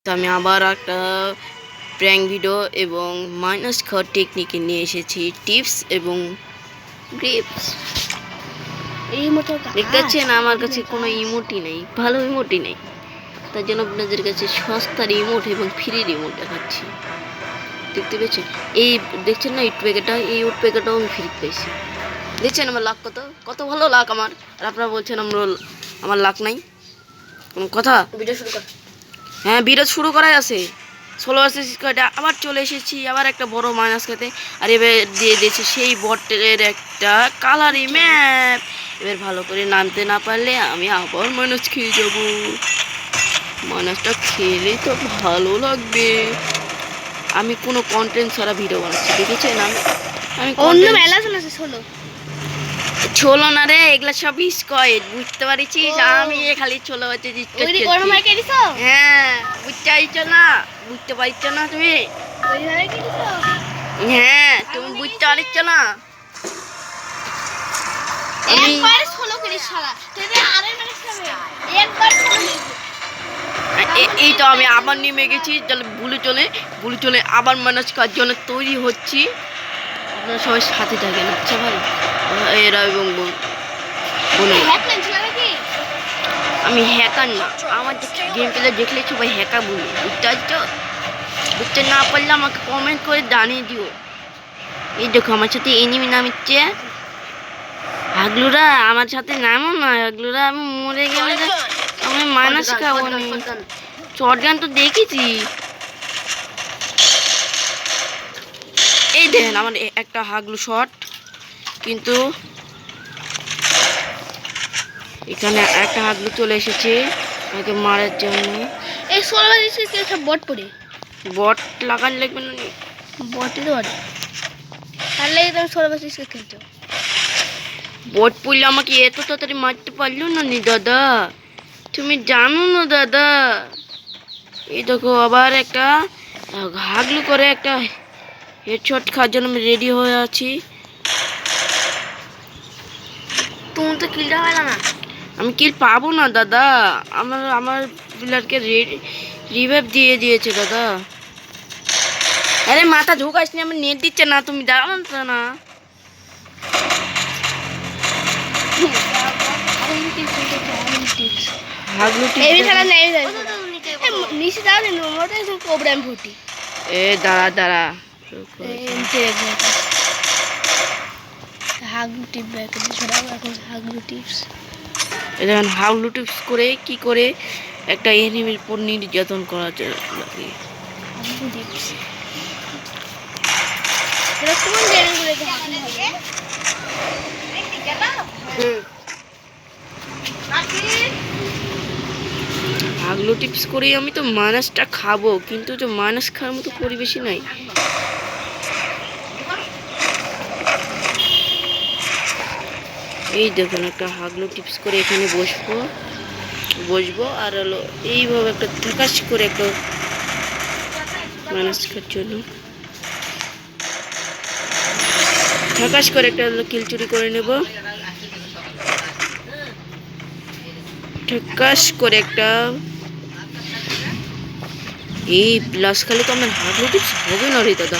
তো আমি আবার একটা প্র্যাঙ্ক ভিডিও এবং মাইনাস খাওয়ার টেকনিকে নিয়ে এসেছি, টিপস এবং গ্রিপস। দেখতে পাচ্ছেন আমার কাছে কোনো ইমোটি নেই, ভালো ইমোটি নেই, তার জন্য আপনাদের কাছে সস্তার ইমোট এবং ফ্রির ইমোট দেখাচ্ছি। দেখতে পেয়েছেন, এই দেখছেন না ইট প্যাকেটটা, এই উট প্যাকেটটাও আমি ফ্রি পেয়েছি। দেখছেন আমার লাখ কত কত ভালো লাখ আমার, আর আপনারা বলছেন আমার লাখ নাই। কোনো কথা? ভিডিও শুরু কর। হ্যাঁ, ভিডিও শুরু করাই আছে। 16 আবার চলে এসেছি আবার একটা বড় মাইনাস খেতে, আর এবার দিয়ে দিয়েছে সেই বটের একটা কালারি ম্যাপ। এবার ভালো করে নামতে না পারলে আমি আবার মাইনাস খেয়ে যাবো। মাইনাসটা খেলে তো ভালো লাগবে। আমি কোনো কন্টেন্ট ছাড়া ভিডিও বানাচ্ছি, দেখেছেন? আমি অন্য মেলা চলেছে ছোলো না রে, এগুলা সব স্কয়েড, বুঝতে পারিছিস? আমি খালি ছোলো হচ্ছে। হ্যাঁ, বুঝতে পারছো না? বুঝতে পারছো না তুমি? হ্যাঁ, তুমি বুঝতে পারছো না? এই তো আমি আবার নেমে গেছি, ভুলে চলে আবার মাইনাস খাওয়ার জন্য তৈরি হচ্ছি। আপনারা সবাই সাথে থাকেন, আচ্ছা ভাই এরা এবং আমি হ্যাকার না, আমার গেম প্লে দেখলে সবাই হ্যাকার বলি, বুঝতে পারছো? বুঝতে না পারলে আমাকে কমেন্ট করে জানিয়ে দিও। এই দেখো আমার সাথে এনিমি নামিচ্ছে। হাগলুরা আমার সাথে নামো না, হাগলুরা আমি মরে গেলে আমি মাইনাস খাবো না। শটগান তো দেখেছি। এই দেখেন আমার একটা হাগলু শট, কিন্তু এখানে একটা হাগলু চলে এসেছে আমাকে মারার জন্য। এই সব বট পড়ে বট লাগান লাগবে না, বটই তো বটে, তাহলে তুমি 16 খেলছো। বট পড়লে আমাকে এত তাড়াতাড়ি মারতে পারলো না নি দাদা, তুমি জানো না দাদা। এই দেখো আবার একটা হাগলু করে একটা হেডশট খাওয়ার জন্য আমি রেডি হয়ে আছি। তুমি তো কিলটা পাইলা না। আমি কিল পাবো না দাদা, আমার প্লেয়ারকে রিভাইভ দিয়ে দিয়েছে দাদা। আরে মাথা ঝুঁকাইস নি, আমার নেট দিচ্ছে না, তুমি দাঁড়ানো না। দাঁড়া হাগলু টিপস করে কি করে একটা এনিমির উপর নির্যাতন করা লাগে। হাগলু টিপস করে আমি তো মাইনাসটা খাবো, কিন্তু তো মাইনাস খাওয়ার মতো পরিবেশই নাই। এই দেখুন একটা হাগলু টিপস করে এখানে বসবো আর হলো এইভাবে একটা ধাকাশ করে একটা মাইনাস খাওয়ার জন্য ধাকাশ করে একটা কিল চুরি করে নেব। ধাকাশ করে একটা এই প্লাস খালি তো আমার হাগলু টিপস হবে না রে দাদা।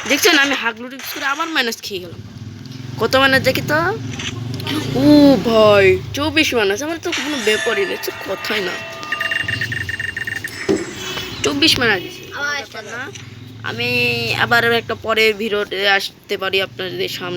দেখছেন আমি হাগলু টিপস করে আবার মাইনাস খেয়ে গেলাম। কত মাইনাস দেখি তো? ও ভাই 24 মাইনাস, আমার তো কোনো ব্যাপারই নেই, কথাই না। 24 মাইনাস আমি আবার একটা পরের ভিডিওতে আসতে পারি আপনাদের সামনে।